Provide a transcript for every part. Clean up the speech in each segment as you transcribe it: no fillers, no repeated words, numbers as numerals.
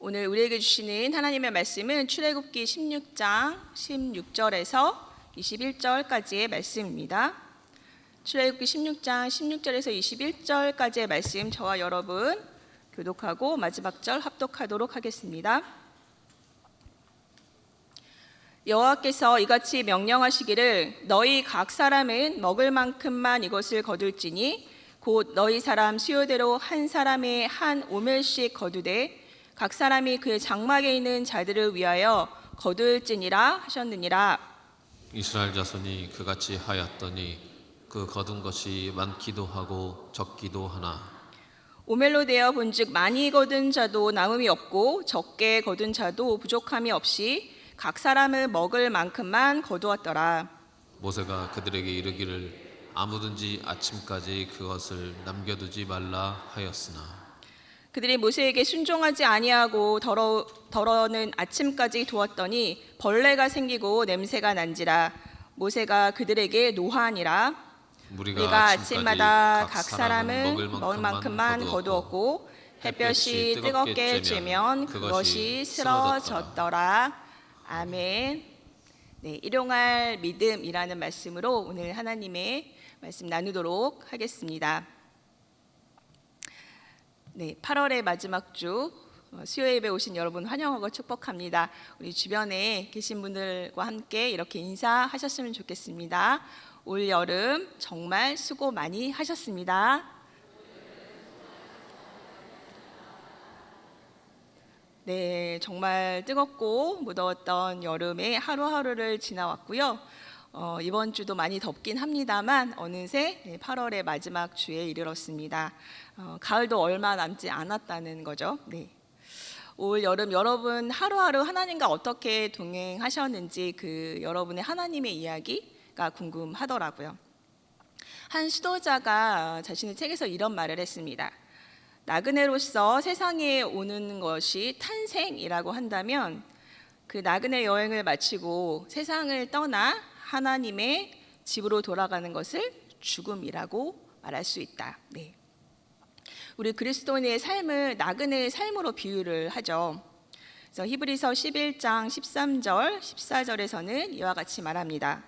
오늘 우리에게 주시는 하나님의 말씀은 출애굽기 16장 16절에서 21절까지의 말씀입니다. 출애굽기 16장 16절에서 21절까지의 말씀 저와 여러분 교독하고 마지막 절 합독하도록 하겠습니다. 여호와께서 이같이 명령하시기를 너희 각 사람은 먹을 만큼만 이것을 거둘지니 곧 너희 사람 수요대로 한 사람의 한 오멜씩 거두되 각 사람이 그의 장막에 있는 자들을 위하여 거둘지니라 하셨느니라. 이스라엘 자손이 그같이 하였더니 그 거둔 것이 많기도 하고 적기도 하나 오멜로 되어 본즉 많이 거둔 자도 남음이 없고 적게 거둔 자도 부족함이 없이 각 사람은 먹을 만큼만 거두었더라. 모세가 그들에게 이르기를 아무든지 아침까지 그것을 남겨두지 말라 하였으나 그들이 모세에게 순종하지 아니하고 더러는 아침까지 두었더니 벌레가 생기고 냄새가 난지라. 모세가 그들에게 노하니라. 우리가 아침마다 각 사람은 먹을 만큼만 거두었고 햇볕이 뜨겁게 쬐면 그것이 쓰러졌더라. 아멘. 네, 일용할 믿음이라는 말씀으로 오늘 하나님의 말씀 나누도록 하겠습니다. 네, 8월의 마지막 주 수요 예배 오신 여러분 환영하고 축복합니다. 우리 주변에 계신 분들과 함께 이렇게 인사하셨으면 좋겠습니다. 올 여름 정말 수고 많이 하셨습니다. 네, 정말 뜨겁고 무더웠던 여름의 하루하루를 지나왔고요. 이번 주도 많이 덥긴 합니다만 어느새 8월의 마지막 주에 이르렀습니다. 가을도 얼마 남지 않았다는 거죠. 네. 올 여름 여러분 하루하루 하나님과 어떻게 동행하셨는지 그 여러분의 하나님의 이야기가 궁금하더라고요. 한 수도자가 자신의 책에서 이런 말을 했습니다. 나그네로서 세상에 오는 것이 탄생이라고 한다면 그 나그네 여행을 마치고 세상을 떠나 하나님의 집으로 돌아가는 것을 죽음이라고 말할 수 있다. 네. 우리 그리스도인의 삶을 나그네의 삶으로 비유를 하죠. 그래서 히브리서 11장 13절, 14절에서는 이와 같이 말합니다.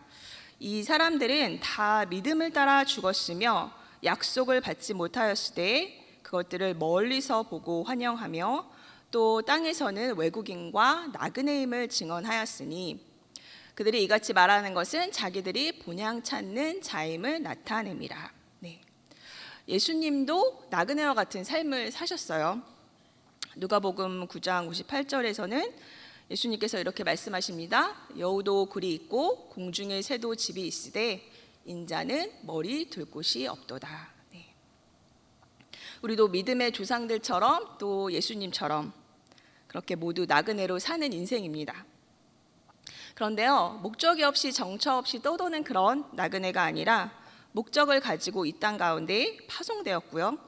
이 사람들은 다 믿음을 따라 죽었으며 약속을 받지 못하였으되 그것들을 멀리서 보고 환영하며 또 땅에서는 외국인과 나그네임을 증언하였으니 그들이 이같이 말하는 것은 자기들이 본향 찾는 자임을 나타냅니다. 네. 예수님도 나그네와 같은 삶을 사셨어요. 누가복음 9장 58절에서는 예수님께서 이렇게 말씀하십니다. 여우도 굴이 있고 공중에 새도 집이 있으되 인자는 머리 둘 곳이 없도다. 네. 우리도 믿음의 조상들처럼 또 예수님처럼 그렇게 모두 나그네로 사는 인생입니다. 그런데요, 목적이 없이 정처 없이 떠도는 그런 나그네가 아니라 목적을 가지고 이 땅 가운데 파송되었고요.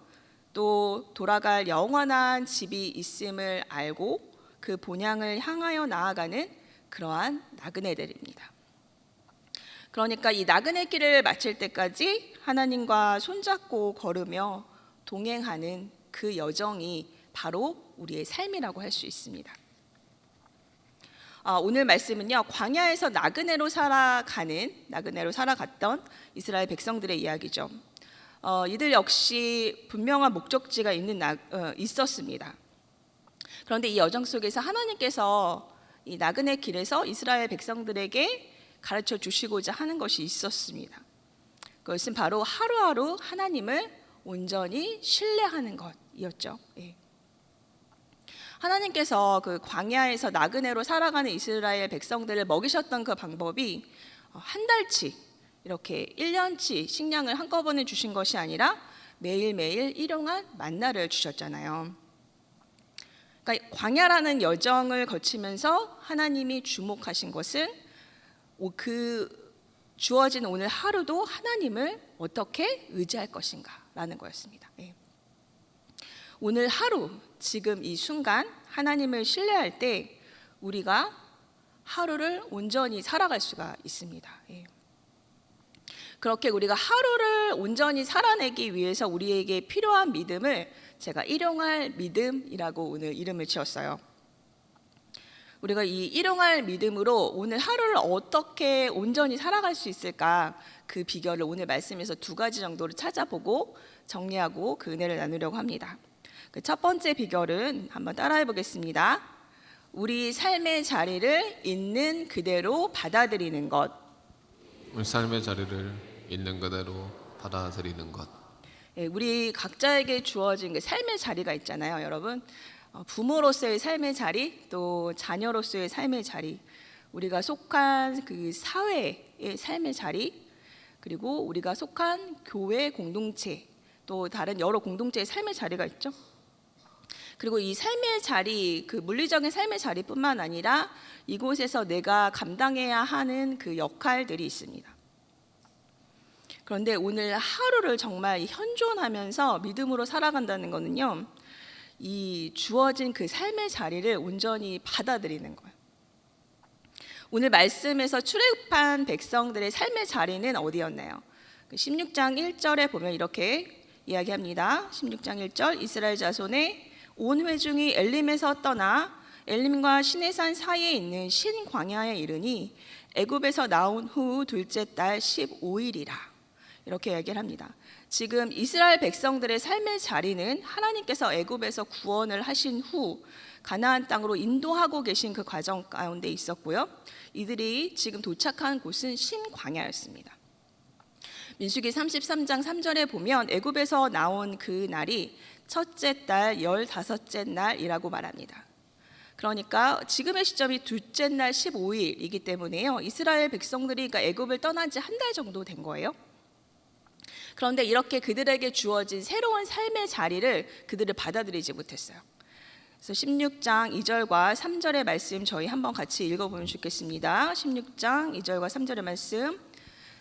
또 돌아갈 영원한 집이 있음을 알고 그 본향을 향하여 나아가는 그러한 나그네들입니다. 그러니까 이 나그네 길을 마칠 때까지 하나님과 손잡고 걸으며 동행하는 그 여정이 바로 우리의 삶이라고 할 수 있습니다. 오늘 말씀은요, 광야에서 나그네로 살아갔던 이스라엘 백성들의 이야기죠. 이들 역시 분명한 목적지가 있었습니다. 그런데 이 여정 속에서 하나님께서 이 나그네 길에서 이스라엘 백성들에게 가르쳐 주시고자 하는 것이 있었습니다. 그것은 바로 하루하루 하나님을 온전히 신뢰하는 것이었죠. 예. 하나님께서 그 광야에서 나그네로 살아가는 이스라엘 백성들을 먹이셨던 그 방법이 한 달치 이렇게 1년치 식량을 한꺼번에 주신 것이 아니라 매일매일 일용할 만나를 주셨잖아요. 그러니까 광야라는 여정을 거치면서 하나님이 주목하신 것은 그 주어진 오늘 하루도 하나님을 어떻게 의지할 것인가라는 거였습니다. 오늘 하루, 지금 이 순간 하나님을 신뢰할 때 우리가 하루를 온전히 살아갈 수가 있습니다. 그렇게 우리가 하루를 온전히 살아내기 위해서 우리에게 필요한 믿음을 제가 일용할 믿음이라고 오늘 이름을 지었어요. 우리가 이 일용할 믿음으로 오늘 하루를 어떻게 온전히 살아갈 수 있을까, 그 비결을 오늘 말씀에서 2가지 정도를 찾아보고 정리하고 그 은혜를 나누려고 합니다. 그 첫 번째 비결은 한번 따라해 보겠습니다. 우리 삶의 자리를 있는 그대로 받아들이는 것. 우리 삶의 자리를 있는 그대로 받아들이는 것. 우리 각자에게 주어진 그 삶의 자리가 있잖아요, 여러분. 부모로서의 삶의 자리, 또 자녀로서의 삶의 자리, 우리가 속한 그 사회의 삶의 자리, 그리고 우리가 속한 교회 공동체, 또 다른 여러 공동체의 삶의 자리가 있죠. 그리고 이 삶의 자리, 그 물리적인 삶의 자리뿐만 아니라 이곳에서 내가 감당해야 하는 그 역할들이 있습니다. 그런데 오늘 하루를 정말 현존하면서 믿음으로 살아간다는 것은요, 이 주어진 그 삶의 자리를 온전히 받아들이는 거예요. 오늘 말씀에서 출애굽한 백성들의 삶의 자리는 어디였나요? 16장 1절에 보면 이렇게 이야기합니다. 16장 1절, 이스라엘 자손의 온 회중이 엘림에서 떠나 엘림과 시내산 사이에 있는 신 광야에 이르니 애굽에서 나온 후 둘째 달 15일이라. 이렇게 얘기를 합니다. 지금 이스라엘 백성들의 삶의 자리는 하나님께서 애굽에서 구원을 하신 후 가나안 땅으로 인도하고 계신 그 과정 가운데 있었고요. 이들이 지금 도착한 곳은 신광야였습니다. 민수기 33장 3절에 보면 애굽에서 나온 그 날이 첫째 달 15째 날이라고 말합니다. 그러니까 지금의 시점이 둘째 날 15일이기 때문에요, 이스라엘 백성들이 그러니까 애굽을 떠난 지 한 달 정도 된 거예요. 그런데 이렇게 그들에게 주어진 새로운 삶의 자리를 그들을 받아들이지 못했어요. 그래서 16장 2절과 3절의 말씀 저희 한번 같이 읽어보면 좋겠습니다. 16장 2절과 3절의 말씀.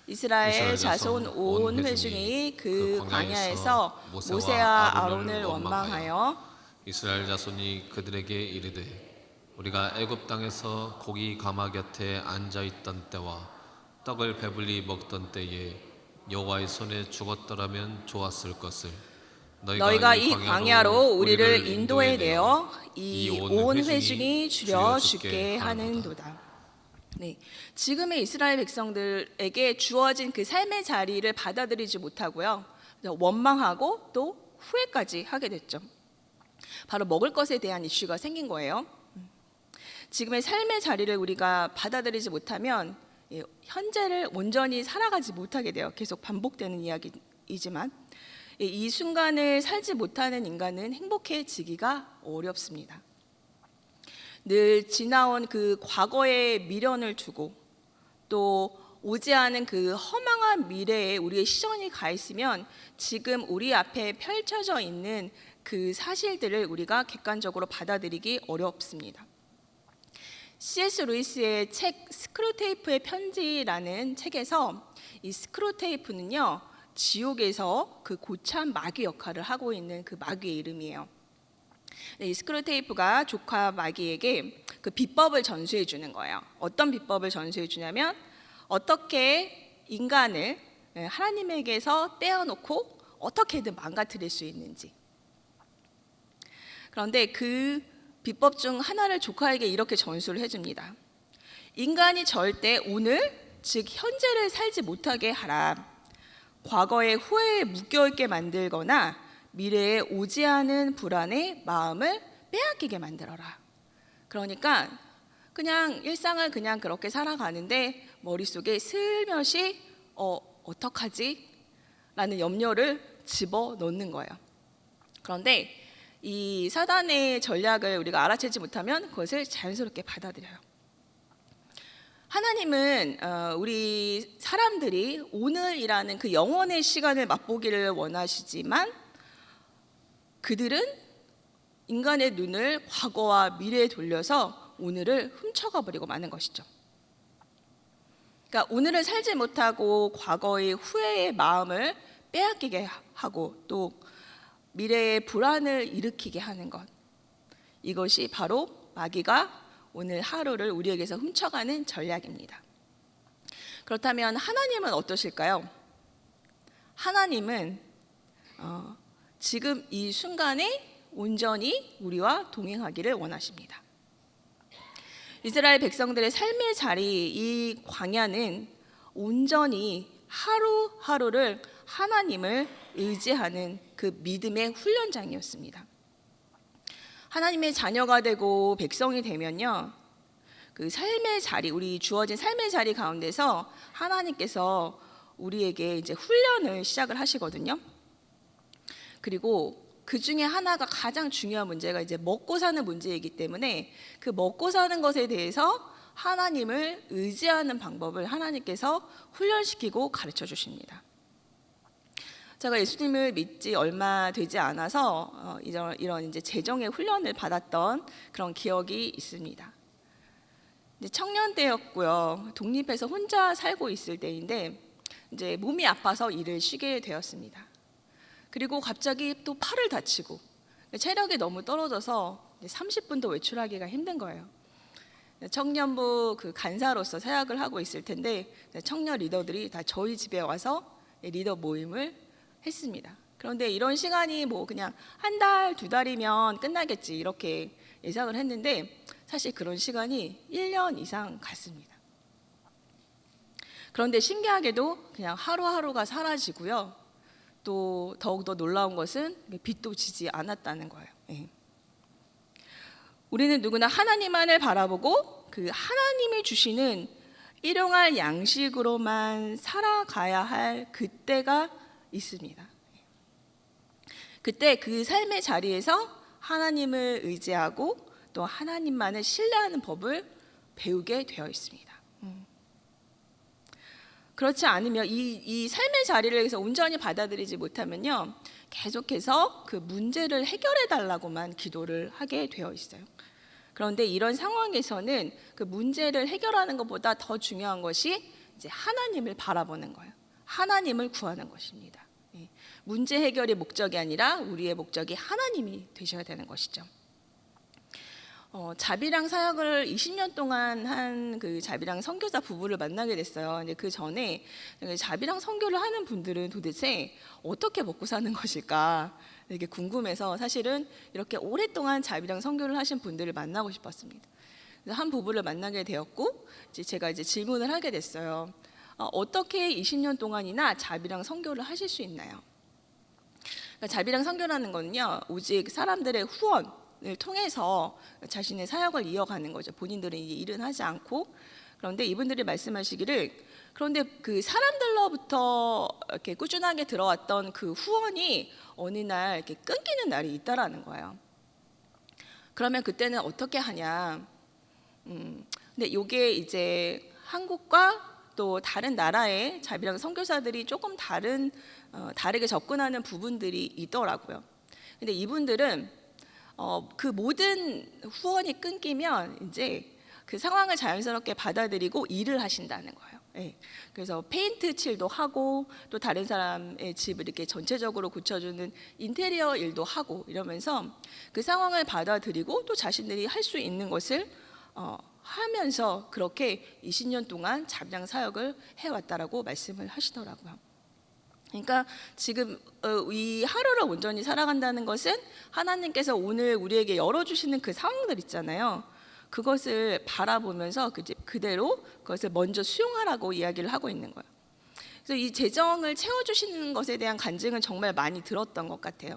이스라엘 자손 온 회중이 그 광야에서 모세와 아론을 원망하여 이스라엘 자손이 그들에게 이르되 우리가 애굽 땅에서 고기 가마 곁에 앉아 있던 때와 떡을 배불리 먹던 때에 여호와의 손에 죽었더라면 좋았을 것을 너희가 이 광야로 우리를 인도해 내어 이 온 회중이 줄여 죽게 하는도다. 네, 지금의 이스라엘 백성들에게 주어진 그 삶의 자리를 받아들이지 못하고요, 원망하고 또 후회까지 하게 됐죠. 바로 먹을 것에 대한 이슈가 생긴 거예요. 지금의 삶의 자리를 우리가 받아들이지 못하면 현재를 온전히 살아가지 못하게 돼요. 계속 반복되는 이야기이지만 이 순간을 살지 못하는 인간은 행복해지기가 어렵습니다. 늘 지나온 그 과거의 미련을 두고 또 오지 않은 그 허망한 미래에 우리의 시선이 가 있으면 지금 우리 앞에 펼쳐져 있는 그 사실들을 우리가 객관적으로 받아들이기 어렵습니다. C.S. 루이스의 책 스크루테이프의 편지라는 책에서 이 스크루테이프는요, 지옥에서 그 고참 마귀 역할을 하고 있는 그 마귀의 이름이에요. 이 스크루테이프가 조카 마귀에게 그 비법을 전수해 주는 거예요. 어떤 비법을 전수해 주냐면 어떻게 인간을 하나님에게서 떼어놓고 어떻게든 망가뜨릴 수 있는지. 그런데 그 비법 중 하나를 조카에게 이렇게 전수를 해줍니다. 인간이 절대 오늘, 즉 현재를 살지 못하게 하라. 과거의 후회에 묶여있게 만들거나 미래에 오지 않은 불안에 마음을 빼앗기게 만들어라. 그러니까 그냥 일상을 그냥 그렇게 살아가는데 머릿속에 슬며시 어떡하지? 라는 염려를 집어넣는 거예요. 그런데 이 사단의 전략을 우리가 알아채지 못하면 그것을 자연스럽게 받아들여요. 하나님은 우리 사람들이 오늘이라는 그 영원의 시간을 맛보기를 원하시지만 그들은 인간의 눈을 과거와 미래에 돌려서 오늘을 훔쳐가 버리고 마는 것이죠. 그러니까 오늘을 살지 못하고 과거의 후회의 마음을 빼앗기게 하고 또 미래의 불안을 일으키게 하는 것, 이것이 바로 마귀가 오늘 하루를 우리에게서 훔쳐가는 전략입니다. 그렇다면 하나님은 어떠실까요? 하나님은 지금 이 순간에 온전히 우리와 동행하기를 원하십니다. 이스라엘 백성들의 삶의 자리, 이 광야는 온전히 하루하루를 하나님을 의지하는 그 믿음의 훈련장이었습니다. 하나님의 자녀가 되고 백성이 되면요, 그 삶의 자리, 우리 주어진 삶의 자리 가운데서 하나님께서 우리에게 이제 훈련을 시작을 하시거든요. 그리고 그 중에 하나가 가장 중요한 문제가 이제 먹고 사는 문제이기 때문에 그 먹고 사는 것에 대해서 하나님을 의지하는 방법을 하나님께서 훈련시키고 가르쳐 주십니다. 제가 예수님을 믿지 얼마 되지 않아서 이런 이제 재정의 훈련을 받았던 그런 기억이 있습니다. 청년 때였고요. 독립해서 혼자 살고 있을 때인데 이제 몸이 아파서 일을 쉬게 되었습니다. 그리고 갑자기 또 팔을 다치고 체력이 너무 떨어져서 30분도 외출하기가 힘든 거예요. 청년부 그 간사로서 사역을 하고 있을 텐데 청년 리더들이 다 저희 집에 와서 리더 모임을 했습니다. 그런데 이런 시간이 뭐 그냥 한 달, 두 달이면 끝나겠지 이렇게 예상을 했는데 사실 그런 시간이 1년 이상 갔습니다. 그런데 신기하게도 그냥 하루하루가 사라지고요. 또 더욱더 놀라운 것은 빛도 지지 않았다는 거예요. 우리는 누구나 하나님만을 바라보고 그 하나님이 주시는 일용할 양식으로만 살아가야 할 그때가 있습니다. 그때 그 삶의 자리에서 하나님을 의지하고 또 하나님만을 신뢰하는 법을 배우게 되어 있습니다. 그렇지 않으면 이 삶의 자리를 온전히 받아들이지 못하면요, 계속해서 그 문제를 해결해 달라고만 기도를 하게 되어 있어요. 그런데 이런 상황에서는 그 문제를 해결하는 것보다 더 중요한 것이 이제 하나님을 바라보는 거예요. 하나님을 구하는 것입니다. 문제 해결이 목적이 아니라 우리의 목적이 하나님이 되셔야 되는 것이죠. 자비랑 사역을 20년 동안 한 그 자비랑 선교사 부부를 만나게 됐어요. 근데 그 전에 자비랑 선교를 하는 분들은 도대체 어떻게 먹고 사는 것일까 되게 궁금해서 사실은 이렇게 오랫동안 자비랑 선교를 하신 분들을 만나고 싶었습니다. 그래서 한 부부를 만나게 되었고 제가 이제 질문을 하게 됐어요. 어떻게 20년 동안이나 자비랑 선교를 하실 수 있나요? 그러니까 자비랑 선교라는 거는요, 오직 사람들의 후원을 통해서 자신의 사역을 이어가는 거죠. 본인들은 이제 일은 하지 않고. 그런데 이분들이 말씀하시기를, 그런데 그 사람들로부터 이렇게 꾸준하게 들어왔던 그 후원이 어느 날 이렇게 끊기는 날이 있다라는 거예요. 그러면 그때는 어떻게 하냐? 근데 이게 이제 한국과 또 다른 나라의 자비랑 선교사들이 조금 다르게 접근하는 부분들이 있더라고요. 근데 이분들은 그 모든 후원이 끊기면 이제 그 상황을 자연스럽게 받아들이고 일을 하신다는 거예요. 그래서 페인트 칠도 하고 또 다른 사람의 집을 이렇게 전체적으로 고쳐주는 인테리어 일도 하고 이러면서 그 상황을 받아들이고 또 자신들이 할 수 있는 것을 하면서 그렇게 20년 동안 자비랑 사역을 해왔다라고 말씀을 하시더라고요. 그러니까 지금 이 하루를 온전히 살아간다는 것은 하나님께서 오늘 우리에게 열어주시는 그 상황들 있잖아요. 그것을 바라보면서 그대로 그것을 먼저 수용하라고 이야기를 하고 있는 거예요. 그래서 이 재정을 채워주시는 것에 대한 간증은 정말 많이 들었던 것 같아요.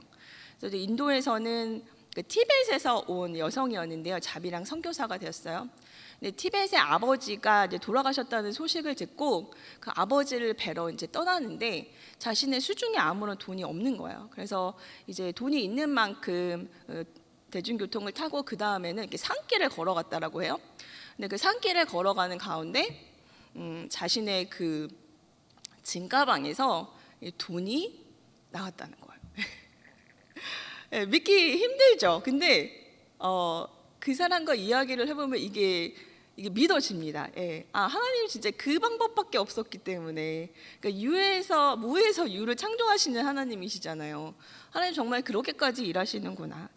그래서 인도에서는 그 티벳에서 온 여성이었는데요, 자비랑 선교사가 되었어요. 근데 티벳의 아버지가 이제 돌아가셨다는 소식을 듣고 그 아버지를 뵈러 이제 떠나는데 자신의 수중에 아무런 돈이 없는 거예요. 그래서 이제 돈이 있는 만큼 대중교통을 타고 그 다음에는 이렇게 산길을 걸어갔다라고 해요. 근데 그 산길을 걸어가는 가운데 자신의 그 짐가방에서 돈이 나왔다는 거예요. 믿기 힘들죠. 근데 그 사람과 이야기를 해보면 이게 믿어집니다. 하나님 진짜 그 방법밖에 없었기 때문에, 그러니까 무에서 유를 창조하시는 하나님이시잖아요. 하나님 정말 그렇게까지 일하시는구나.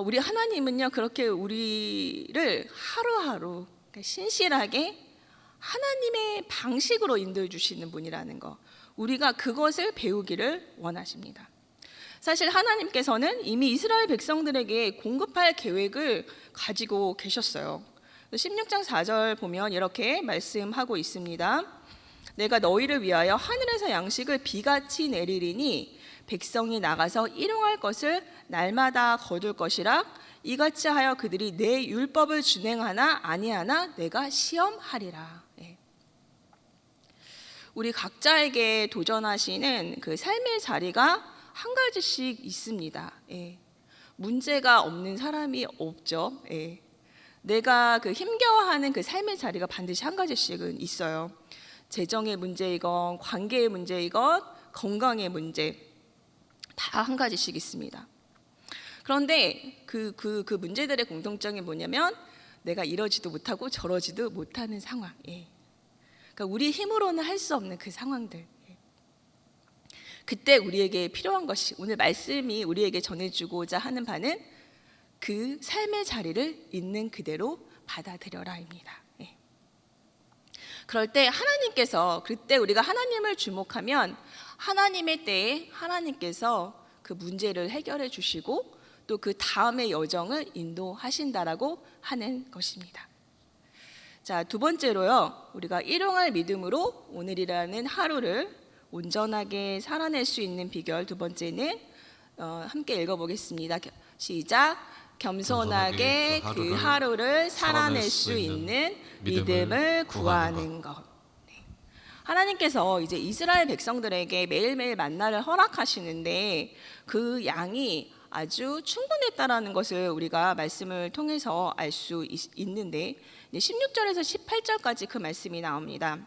우리 하나님은요, 그렇게 우리를 하루하루 신실하게 하나님의 방식으로 인도해 주시는 분이라는 거, 우리가 그것을 배우기를 원하십니다. 사실 하나님께서는 이미 이스라엘 백성들에게 공급할 계획을 가지고 계셨어요. 16장 4절 보면 이렇게 말씀하고 있습니다. 내가 너희를 위하여 하늘에서 양식을 비같이 내리리니 백성이 나가서 일용할 것을 날마다 거둘 것이라. 이같이 하여 그들이 내 율법을 준행하나 아니하나 내가 시험하리라. 우리 각자에게 도전하시는 그 삶의 자리가 한 가지씩 있습니다. 문제가 없는 사람이 없죠. 내가 그 힘겨워하는 그 삶의 자리가 반드시 한 가지씩은 있어요. 재정의 문제이건 관계의 문제이건 건강의 문제 다 한 가지씩 있습니다. 그런데 그 문제들의 공통점이 뭐냐면 내가 이러지도 못하고 저러지도 못하는 상황. 그러니까 우리 힘으로는 할 수 없는 그 상황들. 그때 우리에게 필요한 것이, 오늘 말씀이 우리에게 전해주고자 하는 바는 그 삶의 자리를 있는 그대로 받아들여라입니다. 그럴 때 하나님께서, 그때 우리가 하나님을 주목하면 하나님의 때에 하나님께서 그 문제를 해결해 주시고 또 그 다음의 여정을 인도하신다라고 하는 것입니다. 자, 두 번째로요, 우리가 일용할 믿음으로 오늘이라는 하루를 온전하게 살아낼 수 있는 비결, 두 번째는 함께 읽어보겠습니다. 시작. 겸손하게 그 하루를 살아낼 수 있는 믿음을 구하는 것. 하나님께서 이제 이스라엘 백성들에게 매일매일 만나를 허락하시는데 그 양이 아주 충분했다라는 것을 우리가 말씀을 통해서 알 수 있는데 16절에서 18절까지 그 말씀이 나옵니다.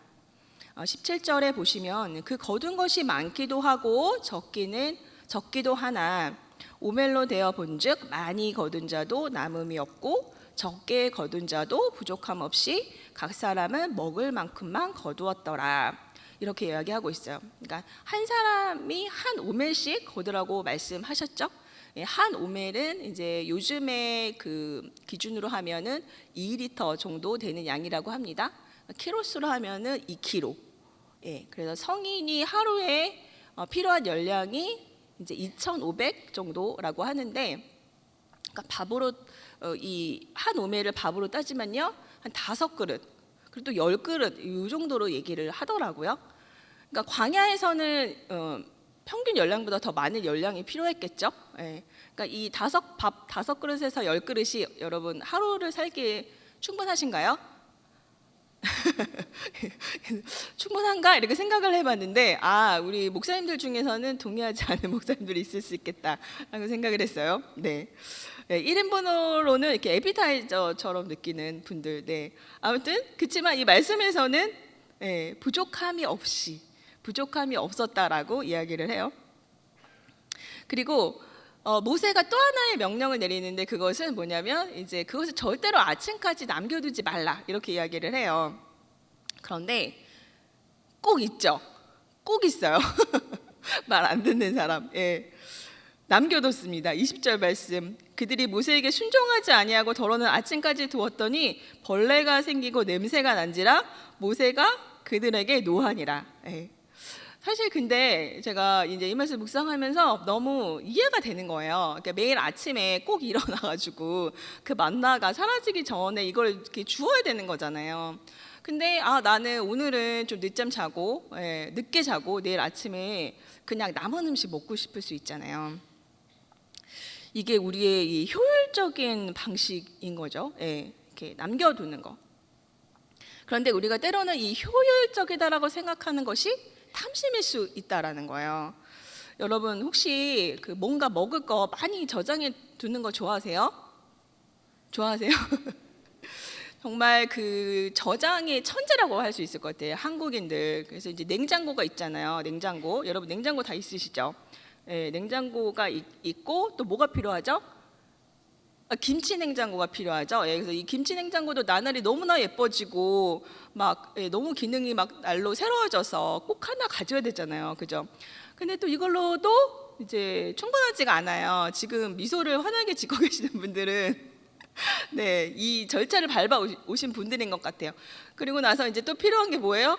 17절에 보시면 그 거둔 것이 많기도 하고 적기도 하나 오멜로 되어 본즉 많이 거둔 자도 남음이 없고 적게 거둔 자도 부족함 없이 각 사람은 먹을 만큼만 거두었더라. 이렇게 이야기하고 있어요. 그러니까 한 사람이 한 오멜씩 거두라고 말씀하셨죠. 한 오멜은 이제 요즘의 그 기준으로 하면은 2리터 정도 되는 양이라고 합니다. 키로수로 하면은 2kg. 그래서 성인이 하루에 필요한 열량이 이제 2,500 정도라고 하는데, 그러니까 밥으로 이 한 오멜을 밥으로 따지면요 한 5그릇, 그리고 또 10그릇 이 정도로 얘기를 하더라고요. 그러니까 광야에서는 평균 열량보다 더 많은 열량이 필요했겠죠. 그러니까 이 밥 5그릇에서 10그릇이 여러분 하루를 살기에 충분하신가요? 충분한가? 이렇게 생각을 해봤는데 우리 목사님들 중에서는 동의하지 않는 목사님들이 있을 수 있겠다라고 생각을 했어요. 1인분으로는 이렇게 에피타이저처럼 느끼는 분들. 아무튼 그렇지만 이 말씀에서는 부족함이 없었다라고 이야기를 해요. 그리고 모세가 또 하나의 명령을 내리는데 그것은 뭐냐면 이제 그것을 절대로 아침까지 남겨두지 말라 이렇게 이야기를 해요. 그런데 꼭 있죠. 꼭 있어요. 말 안 듣는 사람. 남겨뒀습니다. 20절 말씀. 그들이 모세에게 순종하지 아니하고 덜어는 아침까지 두었더니 벌레가 생기고 냄새가 난지라 모세가 그들에게 노하니라. 사실 근데 제가 이제 이 말씀 묵상하면서 너무 이해가 되는 거예요. 그러니까 매일 아침에 꼭 일어나가지고 그 만나가 사라지기 전에 이걸 이렇게 주어야 되는 거잖아요. 근데 나는 오늘은 좀 늦잠 자고 늦게 자고 내일 아침에 그냥 남은 음식 먹고 싶을 수 있잖아요. 이게 우리의 이 효율적인 방식인 거죠. 이렇게 남겨두는 거. 그런데 우리가 때로는 이 효율적이다라고 생각하는 것이 탐심일 수 있다라는 거예요. 여러분 혹시 그 뭔가 먹을 거 많이 저장해 두는 거 좋아하세요? 좋아하세요? 정말 그 저장의 천재라고 할 수 있을 것 같아요. 한국인들. 그래서 이제 냉장고가 있잖아요. 냉장고. 여러분 냉장고 다 있으시죠? 냉장고가 있고 또 뭐가 필요하죠? 김치 냉장고가 필요하죠. 그래서 이 김치 냉장고도 나날이 너무나 예뻐지고 막 너무 기능이 막 날로 새로워져서 꼭 하나 가져야 되잖아요. 그죠? 근데 또 이걸로도 이제 충분하지가 않아요. 지금 미소를 환하게 짓고 계시는 분들은 이 절차를 밟아 오신 분들인 것 같아요. 그리고 나서 이제 또 필요한 게 뭐예요?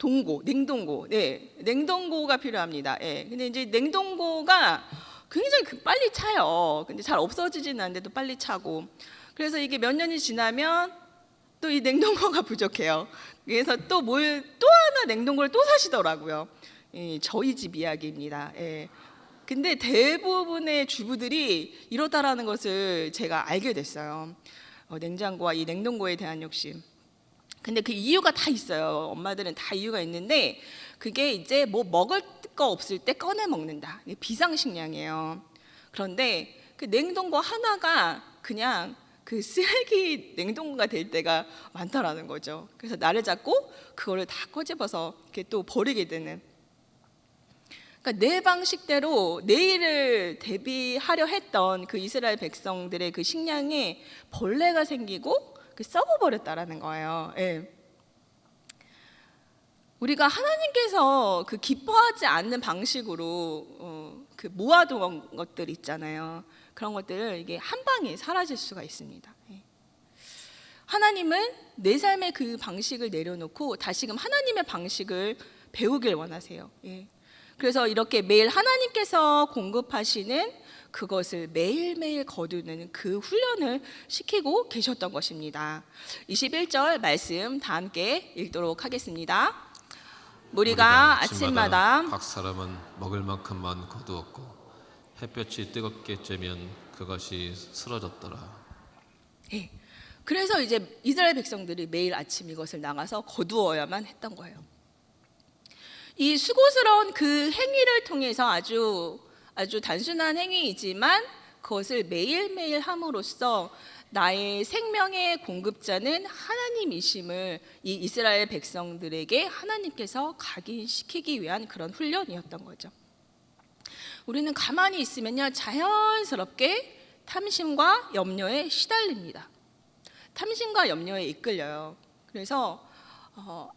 동고, 냉동고, 냉동고가 필요합니다. 근데 이제 냉동고가 굉장히 빨리 차요. 근데 잘 없어지지는 않는데도 빨리 차고, 그래서 이게 몇 년이 지나면 또 이 냉동고가 부족해요. 그래서 또 하나 냉동고를 또 사시더라고요. 저희 집 이야기입니다. 근데 대부분의 주부들이 이렇다라는 것을 제가 알게 됐어요. 냉장고와 이 냉동고에 대한 욕심. 근데 그 이유가 다 있어요. 엄마들은 다 이유가 있는데, 그게 이제 뭐 먹을 거 없을 때 꺼내 먹는다. 이게 비상식량이에요. 그런데 그 냉동고 하나가 그냥 그 쓰레기 냉동고가 될 때가 많다라는 거죠. 그래서 나를 잡고 그거를 다 꺼집어서 이렇게 또 버리게 되는. 그러니까 내 방식대로 내일을 대비하려 했던 그 이스라엘 백성들의 그 식량에 벌레가 생기고 썩어버렸다라는 거예요. 우리가 하나님께서 그 기뻐하지 않는 방식으로 그 모아둔 것들 있잖아요. 그런 것들을 이게 한 방에 사라질 수가 있습니다. 하나님은 내 삶의 그 방식을 내려놓고 다시금 하나님의 방식을 배우길 원하세요. 그래서 이렇게 매일 하나님께서 공급하시는 그것을 매일매일 거두는 그 훈련을 시키고 계셨던 것입니다. 21절 말씀 다 함께 읽도록 하겠습니다. 우리가 아침마다 각 사람은 먹을 만큼만 거두었고 햇볕이 뜨겁게 쬐면 그것이 쓰러졌더라. 그래서 이제 이스라엘 백성들이 매일 아침 이것을 나가서 거두어야만 했던 거예요. 이 수고스러운 그 행위를 통해서 아주 단순한 행위이지만 그것을 매일매일 함으로써 나의 생명의 공급자는 하나님이심을 이 이스라엘 백성들에게 하나님께서 각인시키기 위한 그런 훈련이었던 거죠. 우리는 가만히 있으면요, 자연스럽게 탐심과 염려에 시달립니다. 탐심과 염려에 이끌려요. 그래서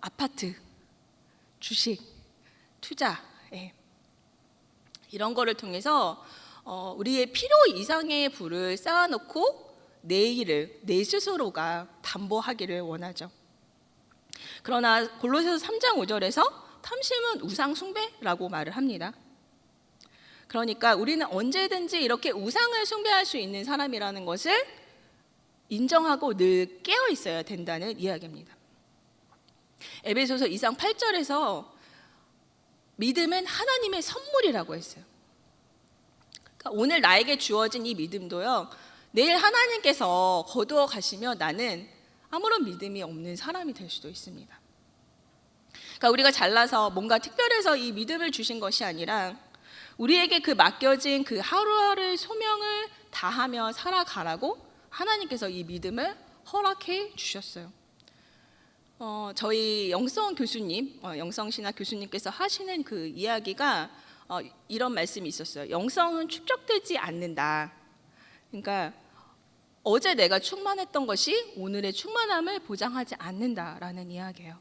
아파트, 주식, 투자, 이런 거를 통해서 우리의 필요 이상의 부를 쌓아놓고 내일을 내 스스로가 담보하기를 원하죠. 그러나 골로새서 3장 5절에서 탐심은 우상 숭배라고 말을 합니다. 그러니까 우리는 언제든지 이렇게 우상을 숭배할 수 있는 사람이라는 것을 인정하고 늘 깨어 있어야 된다는 이야기입니다. 에베소서 2장 8절에서 믿음은 하나님의 선물이라고 했어요. 그러니까 오늘 나에게 주어진 이 믿음도요, 내일 하나님께서 거두어 가시면 나는 아무런 믿음이 없는 사람이 될 수도 있습니다. 그러니까 우리가 잘나서 뭔가 특별해서 이 믿음을 주신 것이 아니라 우리에게 그 맡겨진 그 하루하루의 소명을 다하며 살아가라고 하나님께서 이 믿음을 허락해 주셨어요. 저희 영성 교수님, 영성신학 교수님께서 하시는 그 이야기가 이런 말씀이 있었어요. 영성은 축적되지 않는다. 그러니까 어제 내가 충만했던 것이 오늘의 충만함을 보장하지 않는다라는 이야기예요.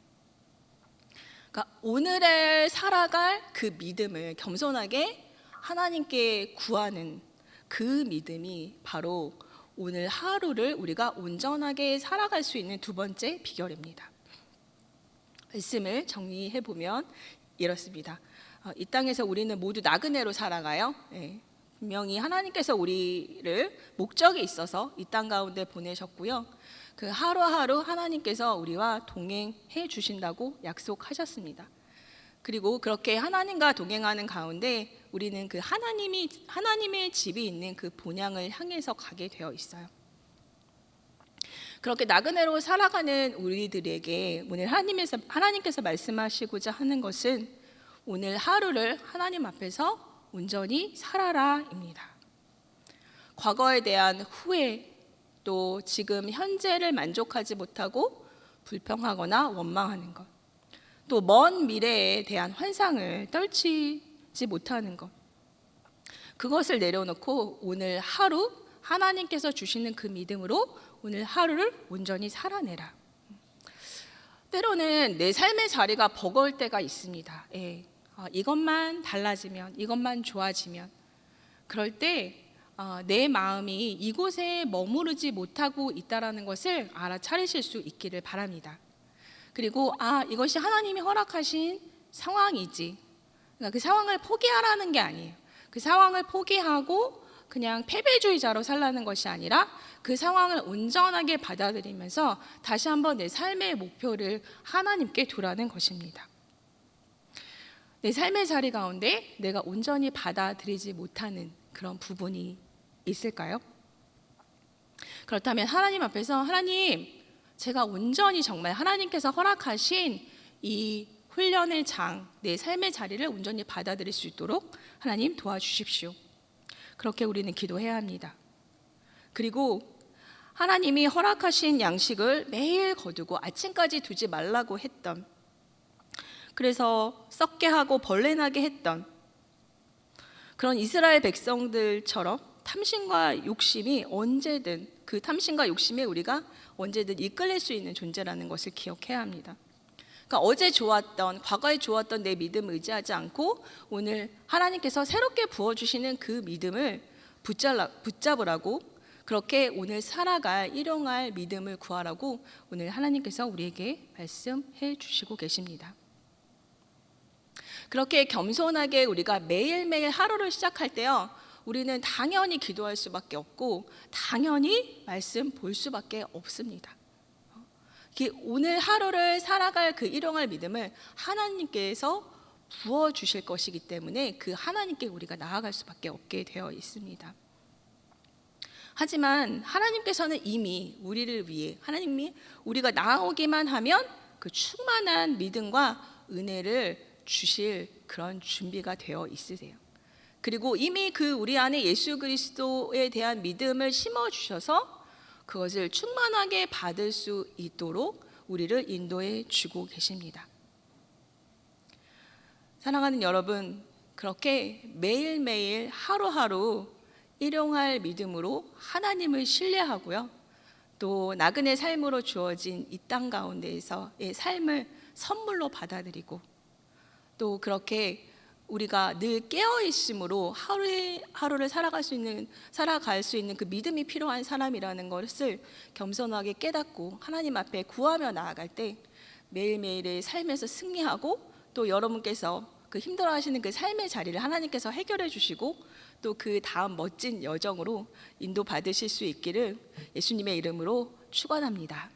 그러니까 오늘을 살아갈 그 믿음을 겸손하게 하나님께 구하는 그 믿음이 바로 오늘 하루를 우리가 온전하게 살아갈 수 있는 두 번째 비결입니다. 말씀을 정리해 보면 이렇습니다. 이 땅에서 우리는 모두 나그네로 살아가요. 분명히 하나님께서 우리를 목적이 있어서 이 땅 가운데 보내셨고요. 그 하루하루 하나님께서 우리와 동행해 주신다고 약속하셨습니다. 그리고 그렇게 하나님과 동행하는 가운데 우리는 그 하나님의 집이 있는 그 본향을 향해서 가게 되어 있어요. 그렇게 나그네로 살아가는 우리들에게 오늘 하나님께서 말씀하시고자 하는 것은 오늘 하루를 하나님 앞에서 온전히 살아라입니다. 과거에 대한 후회, 또 지금 현재를 만족하지 못하고 불평하거나 원망하는 것, 또 먼 미래에 대한 환상을 떨치지 못하는 것, 그것을 내려놓고 오늘 하루 하나님께서 주시는 그 믿음으로 오늘 하루를 온전히 살아내라. 때로는 내 삶의 자리가 버거울 때가 있습니다. 이것만 달라지면, 이것만 좋아지면, 그럴 때 내 마음이 이곳에 머무르지 못하고 있다라는 것을 알아차리실 수 있기를 바랍니다. 그리고 이것이 하나님이 허락하신 상황이지. 그러니까 그 상황을 포기하라는 게 아니에요. 그 상황을 포기하고 그냥 패배주의자로 살라는 것이 아니라 그 상황을 온전하게 받아들이면서 다시 한번 내 삶의 목표를 하나님께 두라는 것입니다. 내 삶의 자리 가운데 내가 온전히 받아들이지 못하는 그런 부분이 있을까요? 그렇다면 하나님 앞에서 하나님, 제가 온전히 정말 하나님께서 허락하신 이 훈련의 장, 내 삶의 자리를 온전히 받아들일 수 있도록 하나님 도와주십시오. 그렇게 우리는 기도해야 합니다. 그리고 하나님이 허락하신 양식을 매일 거두고 아침까지 두지 말라고 했던, 그래서 썩게 하고 벌레 나게 했던 그런 이스라엘 백성들처럼 탐심과 욕심이 언제든, 그 탐심과 욕심에 우리가 언제든 이끌릴 수 있는 존재라는 것을 기억해야 합니다. 그러니까 어제 좋았던, 과거에 좋았던 내 믿음을 의지하지 않고 오늘 하나님께서 새롭게 부어주시는 그 믿음을 붙잡으라고, 그렇게 오늘 살아갈 일용할 믿음을 구하라고 오늘 하나님께서 우리에게 말씀해 주시고 계십니다. 그렇게 겸손하게 우리가 매일매일 하루를 시작할 때요, 우리는 당연히 기도할 수밖에 없고 당연히 말씀 볼 수밖에 없습니다. 오늘 하루를 살아갈 그 일용할 믿음을 하나님께서 부어주실 것이기 때문에 그 하나님께 우리가 나아갈 수밖에 없게 되어 있습니다. 하지만 하나님께서는 이미 우리를 위해, 하나님이 우리가 나아오기만 하면 그 충만한 믿음과 은혜를 주실 그런 준비가 되어 있으세요. 그리고 이미 그 우리 안에 예수 그리스도에 대한 믿음을 심어주셔서 그것을 충만하게 받을 수 있도록 우리를 인도해 주고 계십니다. 사랑하는 여러분, 그렇게 매일매일 하루하루 일용할 믿음으로 하나님을 신뢰하고요, 또 나그네 삶으로 주어진 이 땅 가운데에서의 삶을 선물로 받아들이고, 또 그렇게 우리가 늘 깨어 있음으로 하루를 살아갈 수 있는 그 믿음이 필요한 사람이라는 것을 겸손하게 깨닫고 하나님 앞에 구하며 나아갈 때 매일매일의 삶에서 승리하고, 또 여러분께서 그 힘들어하시는 그 삶의 자리를 하나님께서 해결해 주시고 또 그 다음 멋진 여정으로 인도받으실 수 있기를 예수님의 이름으로 축원합니다.